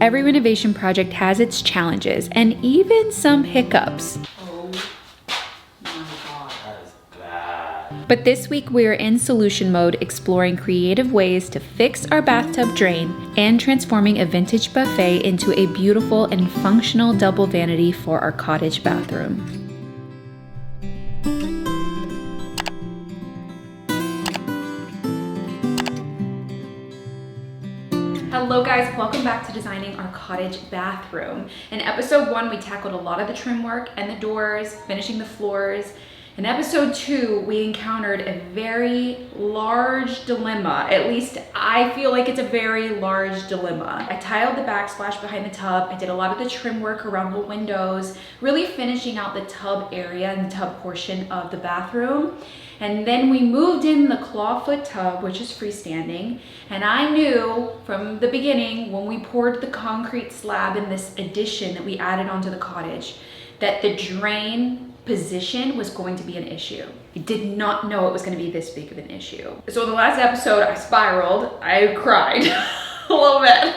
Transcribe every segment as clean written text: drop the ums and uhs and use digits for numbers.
Every renovation project has its challenges and even some hiccups. Oh my God, that is bad. But this week we're in solution mode, exploring creative ways to fix our bathtub drain and transforming a vintage buffet into a beautiful and functional double vanity for our cottage bathroom. Hello guys, welcome back to designing our cottage bathroom. In episode 1, we tackled a lot of the trim work and the doors, finishing the floors. In episode 2, we encountered a very large dilemma. At least I feel like it's a very large dilemma. I tiled the backsplash behind the tub. I did a lot of the trim work around the windows, really finishing out the tub area and the tub portion of the bathroom. And then we moved in the clawfoot tub, which is freestanding. And I knew from the beginning when we poured the concrete slab in this addition that we added onto the cottage, that the drain position was going to be an issue. I did not know it was going to be this big of an issue. So in the last episode, I spiraled, I cried a little bit.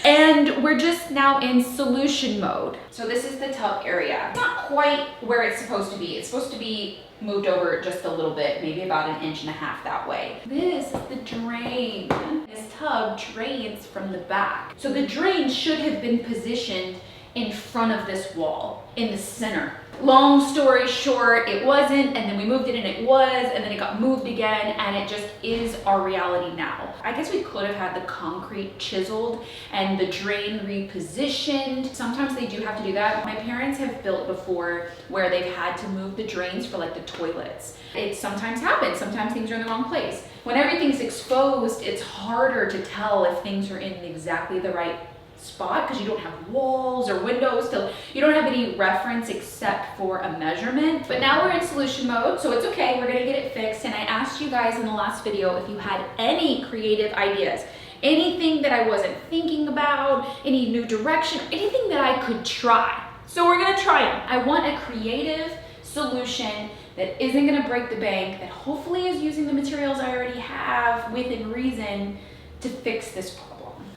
And we're just now in solution mode. So this is the tub area. Not quite where it's supposed to be. It's supposed to be moved over just a little bit, maybe about 1.5 inches that way. This is the drain. This tub drains from the back. So the drain should have been positioned in front of this wall, in the center. Long story short, it wasn't, and then we moved it and it was, and then it got moved again, and it just is our reality now. I guess we could have had the concrete chiseled and the drain repositioned. Sometimes they do have to do that. My parents have built before where they've had to move the drains for like the toilets. It sometimes happens. Sometimes things are in the wrong place. When everything's exposed, it's harder to tell if things are in exactly the right spot because you don't have walls or windows, so you don't have any reference except for a measurement. But now we're in solution mode, so it's okay, we're gonna get it fixed. And I asked you guys in the last video if you had any creative ideas, anything that I wasn't thinking about, any new direction, anything that I could try. So we're gonna try them. I want a creative solution that isn't gonna break the bank, that hopefully is using the materials I already have within reason to fix this problem.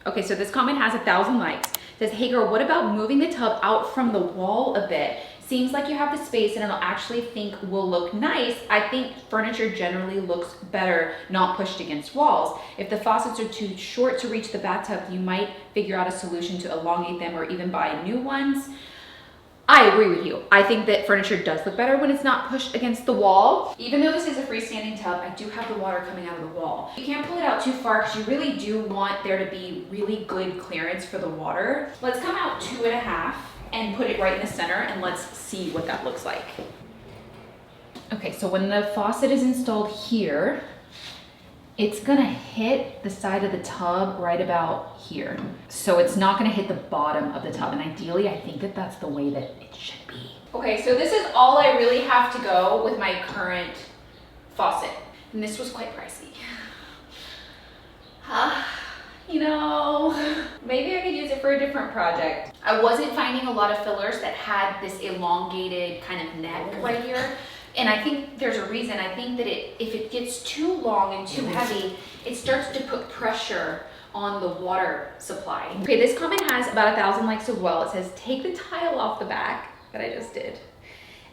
Okay, so this comment has 1,000 likes. It says, hey girl, what about moving the tub out from the wall a bit? Seems like you have the space and it'll actually think will look nice. I think furniture generally looks better not pushed against walls. If the faucets are too short to reach the bathtub, you might figure out a solution to elongate them or even buy new ones. I agree with you. I think that furniture does look better when it's not pushed against the wall. Even though this is a freestanding tub, I do have the water coming out of the wall. You can't pull it out too far because you really do want there to be really good clearance for the water. Let's come out 2.5 and put it right in the center and let's see what that looks like. Okay, so when the faucet is installed here, it's gonna hit the side of the tub right about here. So it's not gonna hit the bottom of the tub. And ideally, I think that that's the way that it should be. Okay, so this is all I really have to go with my current faucet. And this was quite pricey. You know, maybe I could use it for a different project. I wasn't finding a lot of fillers that had this elongated kind of neck right here. And I think there's a reason. I think that if it gets too long and too heavy, it starts to put pressure on the water supply. Okay, this comment has about 1,000 likes as well. It says, take the tile off the back that I just did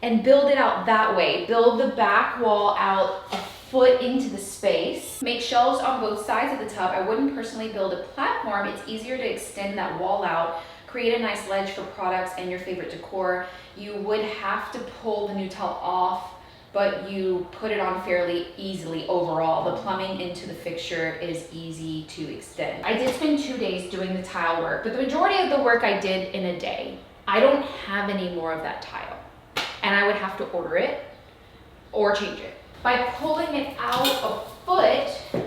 and build it out that way. Build the back wall out a foot into the space. Make shelves on both sides of the tub. I wouldn't personally build a platform. It's easier to extend that wall out. Create a nice ledge for products and your favorite decor. You would have to pull the new tile off, but you put it on fairly easily overall. The plumbing into the fixture is easy to extend. I did spend 2 days doing the tile work, but the majority of the work I did in a day. I don't have any more of that tile, and I would have to order it or change it. By pulling it out a foot,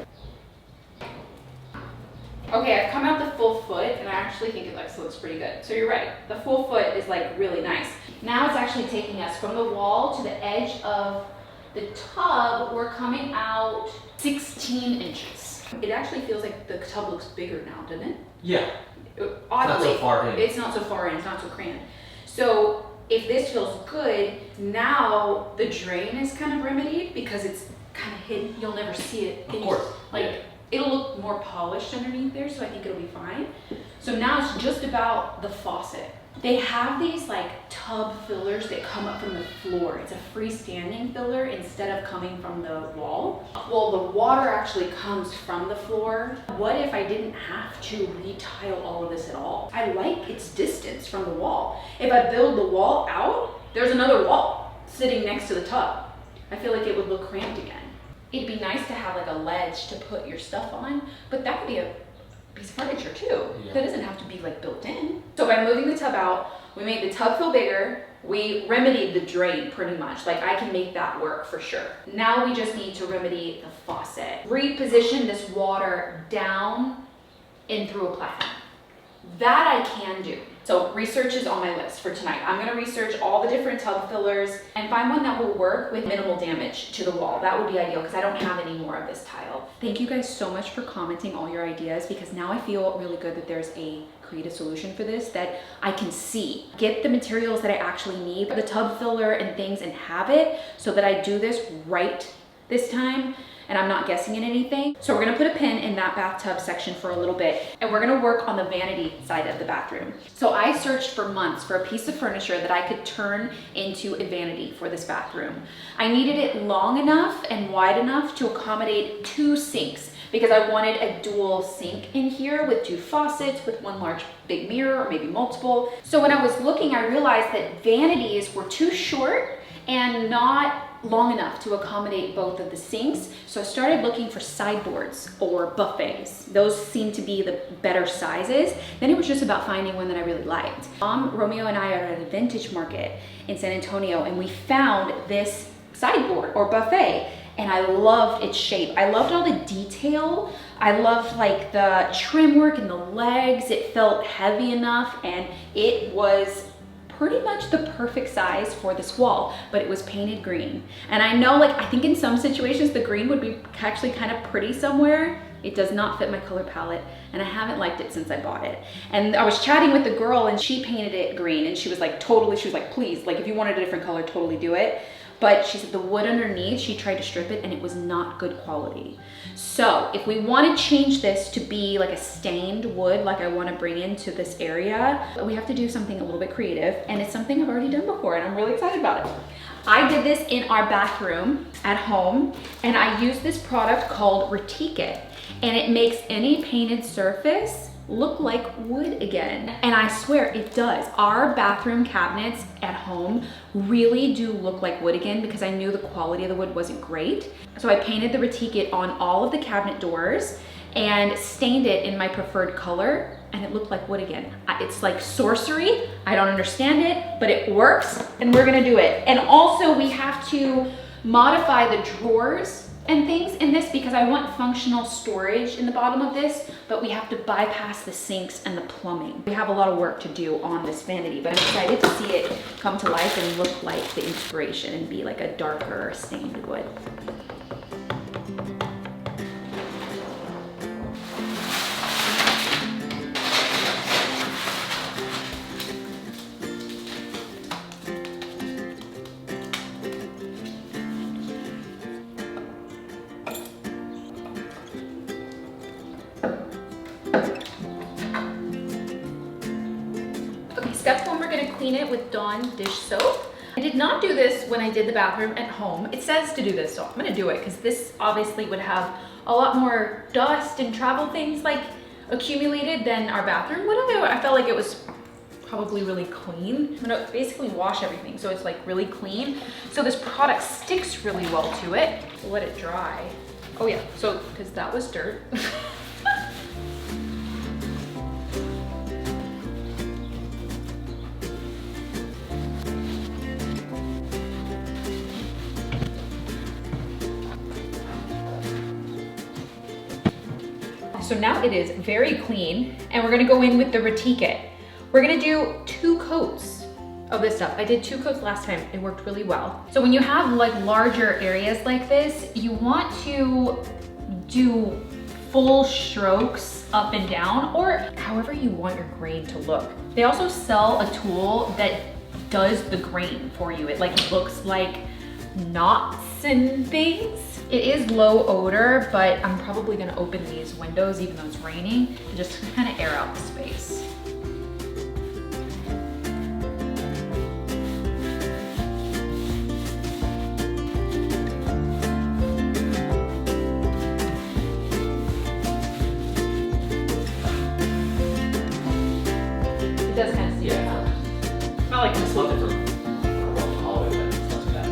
okay, I've come out the full foot and I actually think it looks pretty good. So you're right, the full foot is like really nice. Now it's actually taking us from the wall to the edge of the tub. We're coming out 16 inches. It actually feels like the tub looks bigger now, doesn't it? Yeah. Oddly, it's not so far in. It's not so far in, it's not so crammed. So if this feels good, now the drain is kind of remedied because it's kind of hidden. You'll never see it. Of course. Like, it'll look more polished underneath there, so I think it'll be fine. So now it's just about the faucet. They have these like tub fillers that come up from the floor. It's a freestanding filler instead of coming from the wall. Well, the water actually comes from the floor. What if I didn't have to retile all of this at all? I like its distance from the wall. If I build the wall out, there's another wall sitting next to the tub. I feel like it would look cramped again. It'd be nice to have like a ledge to put your stuff on, but that could be a piece of furniture too. Yeah. That doesn't have to be like built in. So by moving the tub out, we made the tub feel bigger. We remedied the drain pretty much. Like I can make that work for sure. Now we just need to remedy the faucet. Reposition this water down and through a platform. That I can do. So research is on my list for tonight. I'm gonna research all the different tub fillers and find one that will work with minimal damage to the wall. That would be ideal because I don't have any more of this tile. Thank you guys so much for commenting all your ideas, because now I feel really good that there's a creative solution for this that I can see. Get the materials that I actually need, the tub filler and things, and have it so that I do this right this time and I'm not guessing at anything. So we're gonna put a pin in that bathtub section for a little bit, and we're gonna work on the vanity side of the bathroom. So I searched for months for a piece of furniture that I could turn into a vanity for this bathroom. I needed it long enough and wide enough to accommodate 2 sinks, because I wanted a dual sink in here with 2 faucets with 1 large big mirror, or maybe multiple. So when I was looking, I realized that vanities were too short and not long enough to accommodate both of the sinks. So I started looking for sideboards or buffets. Those seem to be the better sizes. Then it was just about finding one that I really liked. Romeo and I are at a vintage market in San Antonio, and we found this sideboard or buffet, and I loved its shape. I loved all the detail. I loved like the trim work and the legs. It felt heavy enough, and it was pretty much the perfect size for this wall, but it was painted green. And I know, like, I think in some situations the green would be actually kind of pretty somewhere. It does not fit my color palette, and I haven't liked it since I bought it. And I was chatting with the girl, and she painted it green, and she was like, please, like if you wanted a different color, totally do it. But she said the wood underneath, she tried to strip it and it was not good quality. So if we want to change this to be like a stained wood, like I want to bring into this area, we have to do something a little bit creative, and it's something I've already done before and I'm really excited about it. I did this in our bathroom at home, and I used this product called Refinishing, and it makes any painted surface look like wood again. And I swear it does. Our bathroom cabinets at home really do look like wood again, because I knew the quality of the wood wasn't great. So I painted the Refinishing on all of the cabinet doors and stained it in my preferred color, and it looked like wood again. It's like sorcery. I don't understand it, but it works, and we're gonna do it. And also we have to modify the drawers and things in this, because I want functional storage in the bottom of this, but we have to bypass the sinks and the plumbing. We have a lot of work to do on this vanity, but I'm excited to see it come to life and look like the inspiration and be like a darker stained wood. Step 1, we're gonna clean it with Dawn dish soap. I did not do this when I did the bathroom at home. It says to do this, so I'm gonna do it, because this obviously would have a lot more dust and travel things like accumulated than our bathroom would have. I felt like it was probably really clean. I'm gonna basically wash everything so it's like really clean. So this product sticks really well to it. Let it dry. Oh yeah, so because that was dirt. So now it is very clean, and we're gonna go in with the Refinishing. We're gonna do 2 coats of this stuff. I did 2 coats last time, it worked really well. So when you have like larger areas like this, you want to do full strokes up and down, or however you want your grain to look. They also sell a tool that does the grain for you. It like looks like knots and things. It is low odor, but I'm probably gonna open these windows even though it's raining to just kind of air out the space. It does kind of see it, huh? Not like it's looking for all of it, but it's not too bad.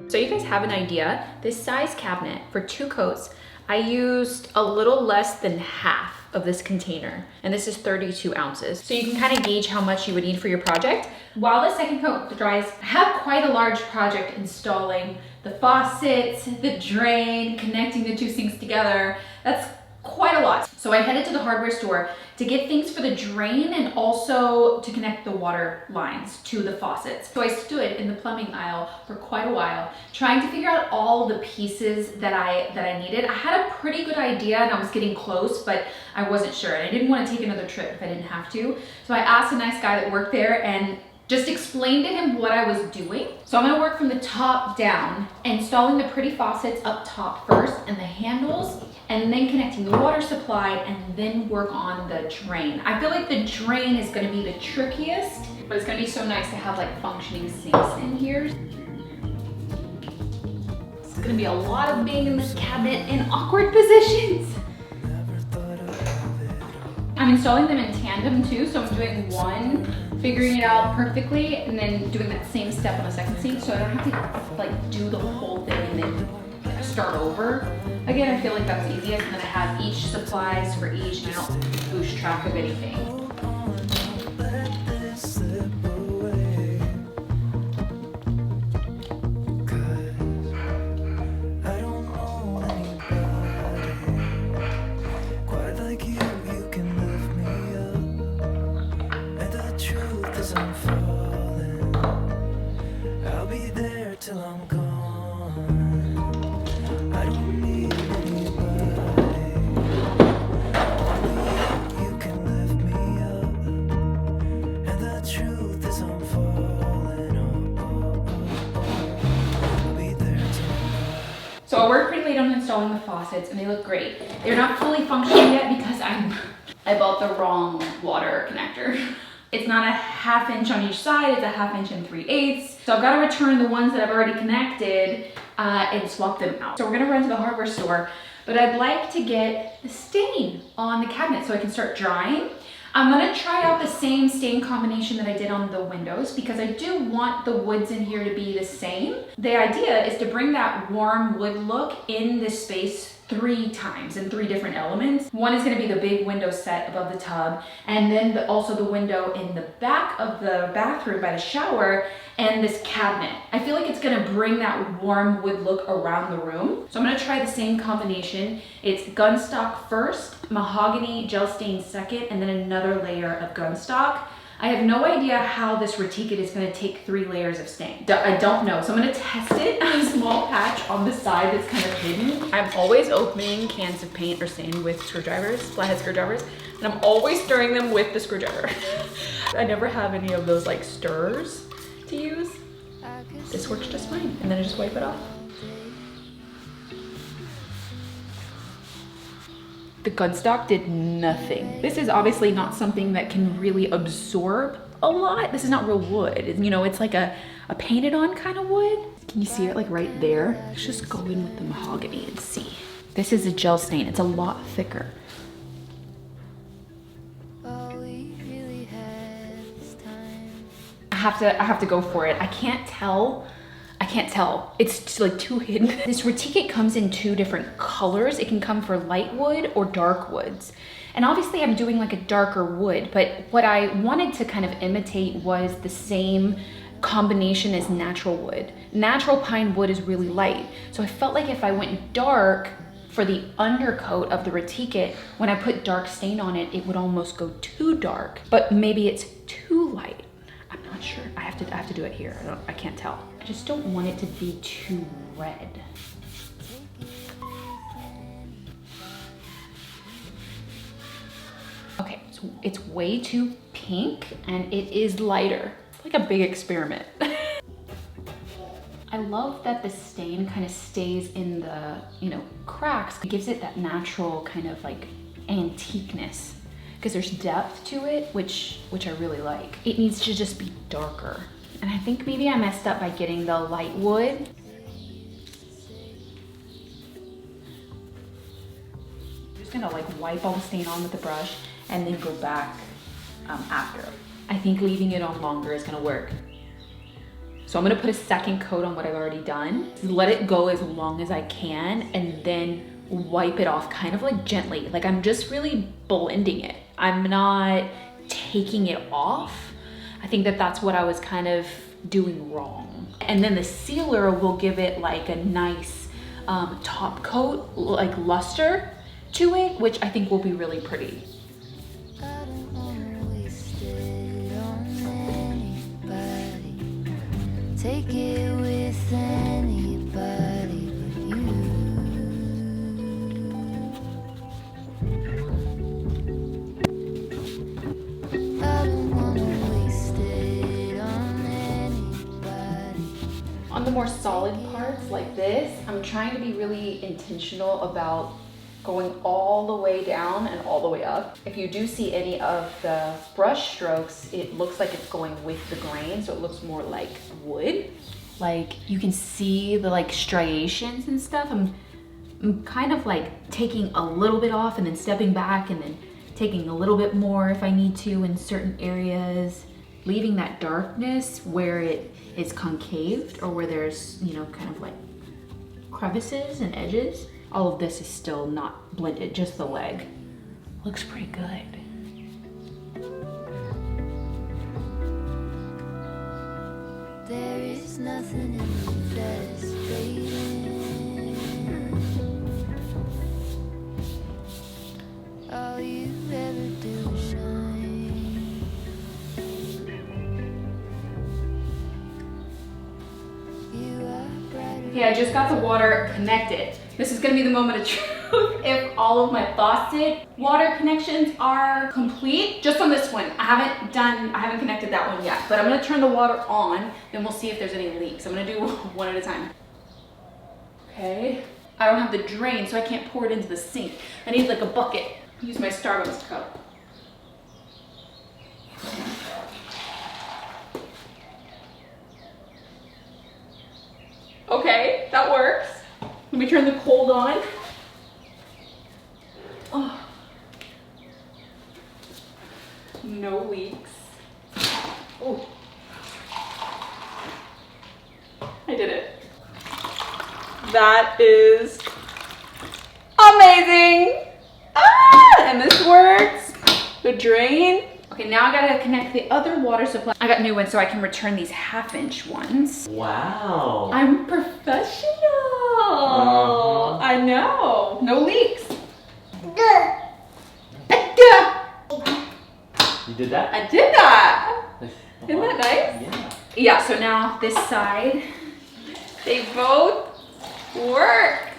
So you guys have an idea, this size cabinet for 2 coats, I used a little less than half of this container, and this is 32 ounces. So you can kind of gauge how much you would need for your project. While the second coat dries, I have quite a large project installing the faucets, the drain, connecting the 2 sinks together. That's quite a lot. So I headed to the hardware store to get things for the drain and also to connect the water lines to the faucets. So I stood in the plumbing aisle for quite a while trying to figure out all the pieces that I needed. I had a pretty good idea and I was getting close, but I wasn't sure. And I didn't want to take another trip if I didn't have to. So I asked a nice guy that worked there and just explained to him what I was doing. So I'm gonna work from the top down, installing the pretty faucets up top first and the handles, and then connecting the water supply, and then work on the drain. I feel like the drain is gonna be the trickiest, but it's gonna be so nice to have like functioning sinks in here. It's gonna be a lot of being in this cabinet in awkward positions. I'm installing them in tandem too, so I'm doing one, figuring it out perfectly, and then doing that same step on the second sink, so I don't have to like do the whole thing and then start over. Again, I feel like that's easiest, and then I have each supplies for each, and I don't lose track of anything. So I worked pretty late on installing the faucets and they look great. They're not fully functioning yet because I bought the wrong water connector. It's not a 1/2 inch on each side, it's a 1/2 inch and 3/8. So I've got to return the ones that I've already connected and swap them out. So we're gonna run to the hardware store, but I'd like to get the stain on the cabinet so I can start drying. I'm gonna try out the same stain combination that I did on the windows because I do want the woods in here to be the same. The idea is to bring that warm wood look in this space 3 times in 3 different elements. One is gonna be the big window set above the tub, and then also the window in the back of the bathroom by the shower, and this cabinet. I feel like it's gonna bring that warm wood look around the room. So I'm gonna try the same combination. It's gunstock first, mahogany gel stain second, and then another layer of gunstock. I have no idea how this reticate is gonna take 3 layers of stain. I don't know, so I'm gonna test it on a small patch on the side that's kind of hidden. I'm always opening cans of paint or stain with screwdrivers, flathead screwdrivers, and I'm always stirring them with the screwdriver. I never have any of those like stirrers to use. This works just fine, and then I just wipe it off. The gunstock did nothing. This is obviously not something that can really absorb a lot. This is not real wood. You know, it's like a painted on kind of wood. Can you see it like right there? Let's just go in with the mahogany and see. This is a gel stain. It's a lot thicker. I have to go for it. I can't can't tell. It's like too hidden. This reticate comes in 2 different colors. It can come for light wood or dark woods. And obviously I'm doing like a darker wood, but what I wanted to kind of imitate was the same combination as natural wood. Natural pine wood is really light. So I felt like if I went dark for the undercoat of the reticate, when I put dark stain on it, it would almost go too dark, but maybe it's too light. I'm not sure. I have to do it here. I can't tell. I just don't want it to be too red. Okay, so it's way too pink and it is lighter. It's like a big experiment. I love that the stain kind of stays in the, cracks. It gives it that natural kind of like antiqueness because there's depth to it, which I really like. It needs to just be darker. And I think maybe I messed up by getting the light wood. I'm just gonna like wipe all the stain on with the brush and then go back after. I think leaving it on longer is gonna work. So I'm gonna put a second coat on what I've already done. Let it go as long as I can and then wipe it off kind of like gently. Like I'm just really blending it. I'm not taking it off. I think that that's what I was kind of doing wrong. And then the sealer will give it like a nice top coat, like luster to it, which I think will be really pretty. Take it with anybody but you. I don't wanna waste it on anybody. On the more solid parts like this, I'm trying to be really intentional about going all the way down and all the way up. If you do see any of the brush strokes, it looks like it's going with the grain, so it looks more like wood. Like you can see the like striations and stuff. I'm kind of like taking a little bit off and then stepping back and then taking a little bit more if I need to in certain areas, leaving that darkness where it is concaved or where there's, kind of like crevices and edges. All of this is still not blended, just the leg. Looks pretty good. There is nothing in me that is fading. All you ever do is shine. You are brighter. Okay, I just got the water connected. This is gonna be the moment of truth if all of my faucet water connections are complete. Just on this one, I haven't connected that one yet, but I'm gonna turn the water on, then we'll see if there's any leaks. I'm gonna do one at a time. Okay, I don't have the drain, so I can't pour it into the sink. I need like a bucket. Use my Starbucks cup. Okay, that works. Let me turn the cold on. Oh. No leaks. Oh. I did it. That is amazing. Ah, and this works. The drain. Okay, now I gotta connect the other water supply. I got new ones so I can return these 1/2-inch ones. Wow. I'm professional. I know. No leaks. You did that? I did that. Isn't that nice? Yeah. Yeah, so now this side, they both work.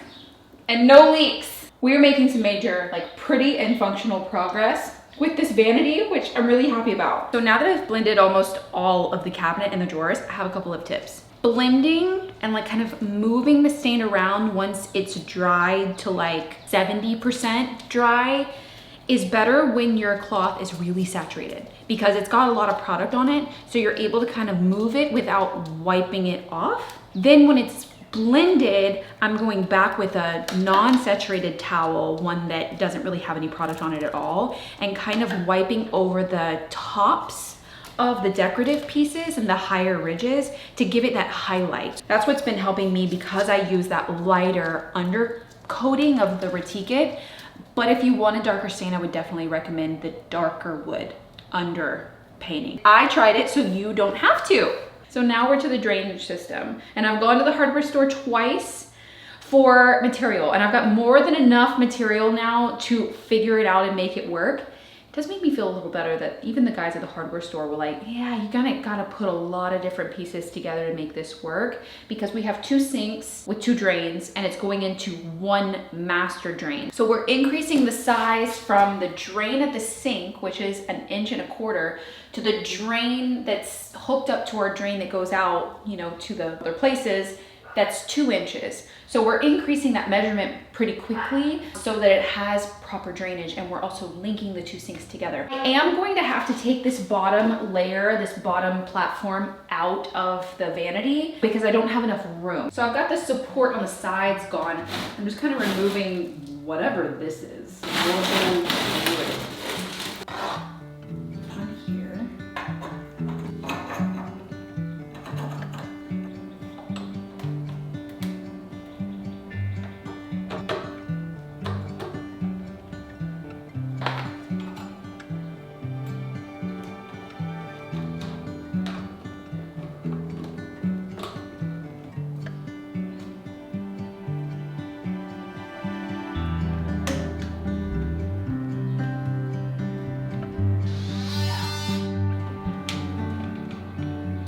And no leaks. We are making some major, like, pretty and functional progress with this vanity, which I'm really happy about. So now that I've blended almost all of the cabinet and the drawers, I have a couple of tips. Blending and like kind of moving the stain around once it's dried to like 70% dry is better when your cloth is really saturated because it's got a lot of product on it. So you're able to kind of move it without wiping it off. Then when it's blended, I'm going back with a non-saturated towel, one that doesn't really have any product on it at all, and kind of wiping over the tops of the decorative pieces and the higher ridges to give it that highlight. That's what's been helping me because I use that lighter undercoating of the reticate. But if you want a darker stain, I would definitely recommend the darker wood under painting. I tried it so you don't have to. So now we're to the drainage system, and I've gone to the hardware store twice for material, and I've got more than enough material now to figure it out and make it work. It does make me feel a little better that even the guys at the hardware store were like, yeah, you gotta put a lot of different pieces together to make this work, because we have 2 sinks with 2 drains and it's going into 1 master drain. So we're increasing the size from the drain at the sink, which is 1.25 inches, to the drain that's hooked up to our drain that goes out, you know, to the other places. That's 2 inches. So we're increasing that measurement pretty quickly so that it has proper drainage, and we're also linking the 2 sinks together. I am going to have to take this bottom layer, this bottom platform out of the vanity because I don't have enough room. So I've got the support on the sides gone. I'm just kind of removing whatever this is.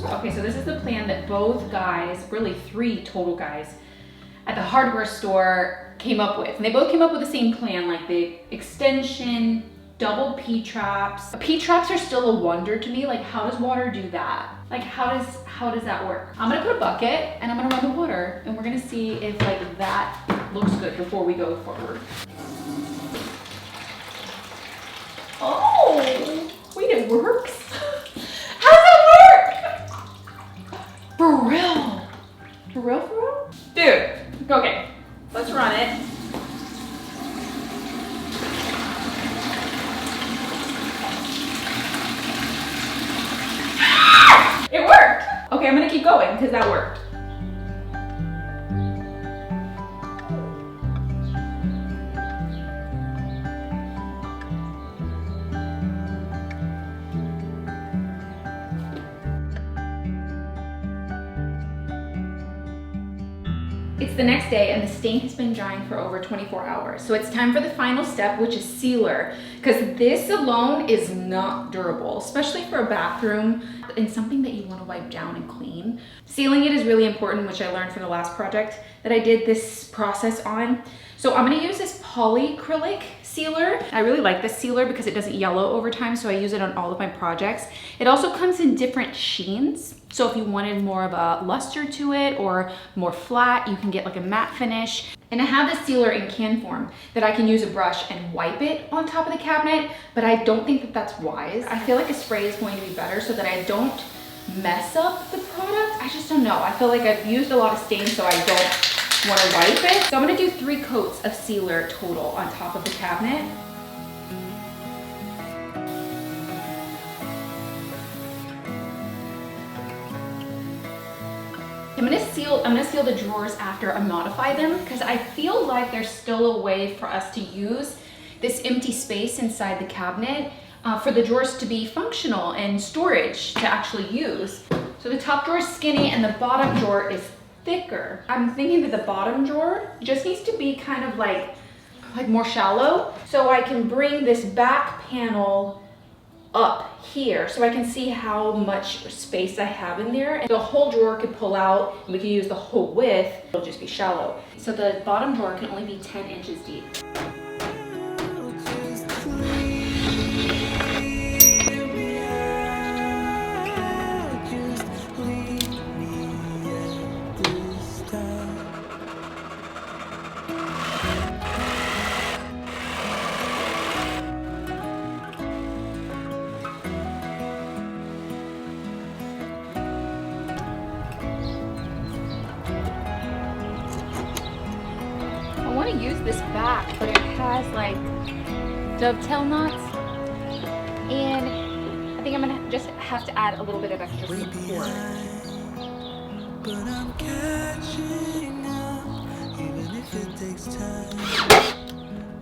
Okay, so this is the plan that both guys, really 3 total guys, at the hardware store came up with. And they both came up with the same plan, like the extension, double P-traps. P-traps are still a wonder to me. Like, how does water do that? Like, how does that work? I'm gonna put a bucket and I'm gonna run the water, and we're gonna see if like that looks good before we go forward. Oh, wait, it works? How does it work? For real? For real, for real? Dude, okay, let's run it. It worked. Okay, I'm gonna keep going because that worked. It's the next day and the stain has been drying for over 24 hours. So it's time for the final step, which is sealer, because this alone is not durable, especially for a bathroom and something that you want to wipe down and clean. Sealing it is really important, which I learned from the last project that I did this process on. So I'm going to use this polyacrylic sealer. I really like this sealer because it doesn't yellow over time, so I use it on all of my projects. It also comes in different sheens. So if you wanted more of a luster to it or more flat, you can get like a matte finish. And I have this sealer in can form that I can use a brush and wipe it on top of the cabinet, but I don't think that that's wise. I feel like a spray is going to be better so that I don't mess up the product. I just don't know. I feel like I've used a lot of stain, so I don't want to wipe it. So I'm gonna do 3 coats of sealer total on top of the cabinet. I'm gonna seal the drawers after I modify them because I feel like there's still a way for us to use this empty space inside the cabinet for the drawers to be functional and storage to actually use. So the top drawer is skinny and the bottom drawer is thicker. I'm thinking that the bottom drawer just needs to be kind of like more shallow, so I can bring this back panel up here so I can see how much space I have in there. And the whole drawer could pull out and we can use the whole width. It'll just be shallow. So the bottom drawer can only be 10 inches deep. I want to use this back, but it has like dovetail knots, and I think I'm gonna just have to add a little bit of extra support. But I'm catching up, even if it takes time.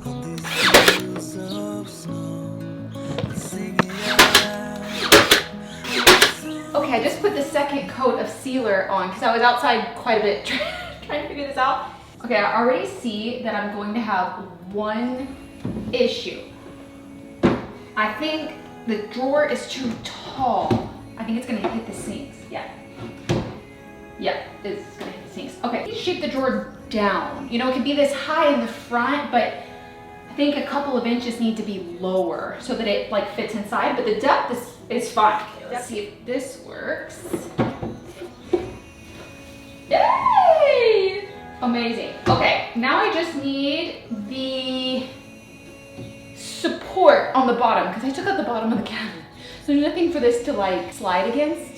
On these fields of snow, sing it out. Okay, I just put the second coat of sealer on because I was outside quite a bit trying to figure this out. Okay, I already see that I'm going to have one issue. I think the drawer is too tall. I think it's gonna hit the sinks. Yeah. Yeah, it's gonna hit the sinks. Okay, you shape the drawer down. You know, it could be this high in the front, but I think a couple of inches need to be lower so that it like fits inside, but the depth is fine. Okay, let's see if this works. Yay! Amazing. Okay, now I just need the support on the bottom because I took out the bottom of the cabinet. So there's nothing for this to like slide against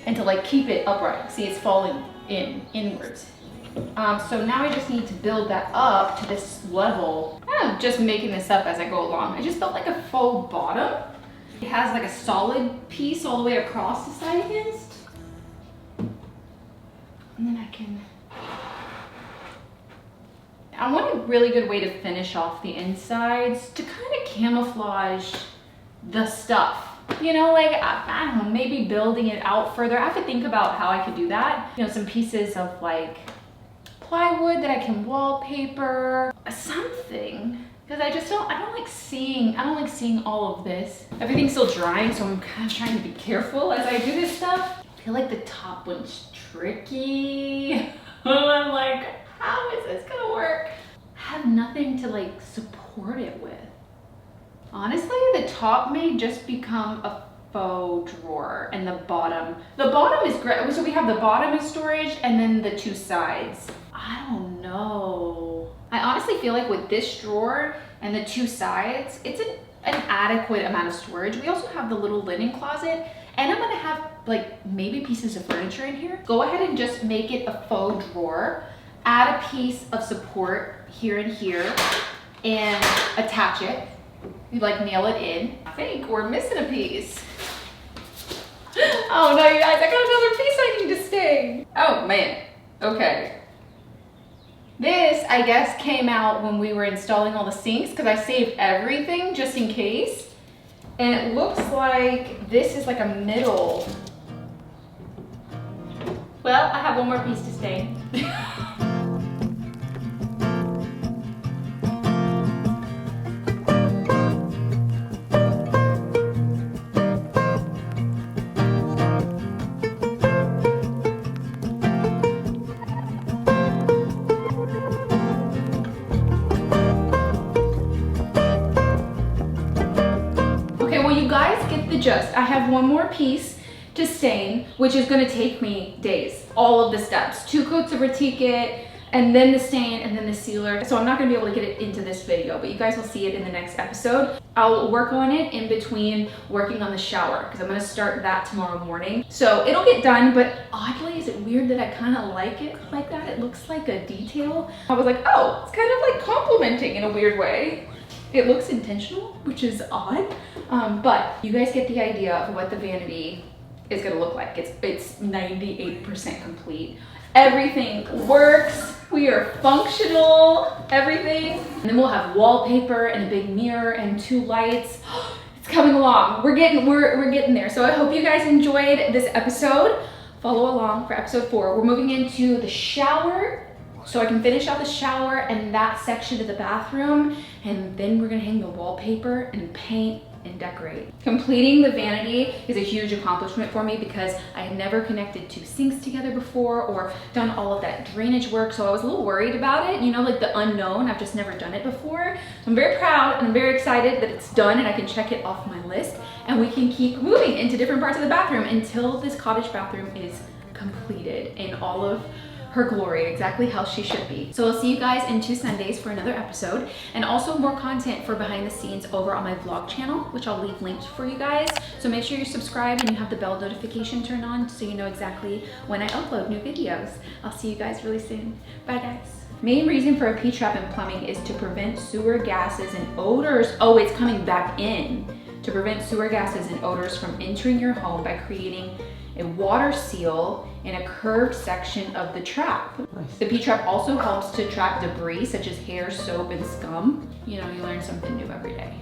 and to like keep it upright. See, it's falling inwards. So now I just need to build that up to this level. I'm just making this up as I go along. I just built like a faux bottom. It has like a solid piece all the way across the side against. And then I want a really good way to finish off the insides to kind of camouflage the stuff. You know, like, I don't know, maybe building it out further. I have to think about how I could do that. You know, some pieces of like plywood that I can wallpaper, something. Because I don't like seeing all of this. Everything's still drying, so I'm kind of trying to be careful as I do this stuff. I feel like the top one's tricky. I'm like, how is this gonna work? I have nothing to like support it with. Honestly, the top may just become a faux drawer and the bottom is great. So we have the bottom as storage and then the two sides. I don't know. I honestly feel like with this drawer and the two sides, it's an adequate amount of storage. We also have the little linen closet and I'm gonna have like maybe pieces of furniture in here. Go ahead and just make it a faux drawer. Add a piece of support here and here and attach it. You like nail it in. I think we're missing a piece. Oh no, you guys, I got another piece I need to stain. Oh man, okay. This, I guess, came out when we were installing all the sinks because I saved everything just in case. And it looks like this is like a middle. Well, I have one more piece to stain. I have one more piece to stain, which is going to take me days. All of the steps, 2 coats of Retikit, and then the stain, and then the sealer. So I'm not going to be able to get it into this video, but you guys will see it in the next episode. I'll work on it in between working on the shower because I'm going to start that tomorrow morning. So it'll get done, but oddly, is it weird that I kind of like it like that? It looks like a detail. I was like, oh, it's kind of like complimenting in a weird way. It looks intentional, which is odd, but you guys get the idea of what the vanity is gonna look like. It's 98% complete. Everything works. We are functional, everything. And then we'll have wallpaper and a big mirror and 2 lights. It's coming along. We're getting there. So I hope you guys enjoyed this episode. Follow along for episode 4. We're moving into the shower. So I can finish out the shower and that section of the bathroom, and then we're gonna hang the wallpaper and paint and decorate. Completing the vanity is a huge accomplishment for me because I had never connected 2 sinks together before or done all of that drainage work, so I was a little worried about it, you know, like the unknown. I've just never done it before. So I'm very proud and I'm very excited that it's done and I can check it off my list, and we can keep moving into different parts of the bathroom until this cottage bathroom is completed in all of her glory, exactly how she should be. So I'll see you guys in 2 Sundays for another episode, and also more content for behind the scenes over on my vlog channel, which I'll leave linked for you guys. So make sure you're subscribed and you have the bell notification turned on so you know exactly when I upload new videos. I'll see you guys really soon. Bye guys. Main reason for a P-trap in plumbing is to prevent sewer gases and odors. Oh, it's coming back in. to prevent sewer gases and odors from entering your home by creating a water seal in a curved section of the trap. Nice. The P-trap also helps to trap debris such as hair, soap, and scum. You know, you learn something new every day.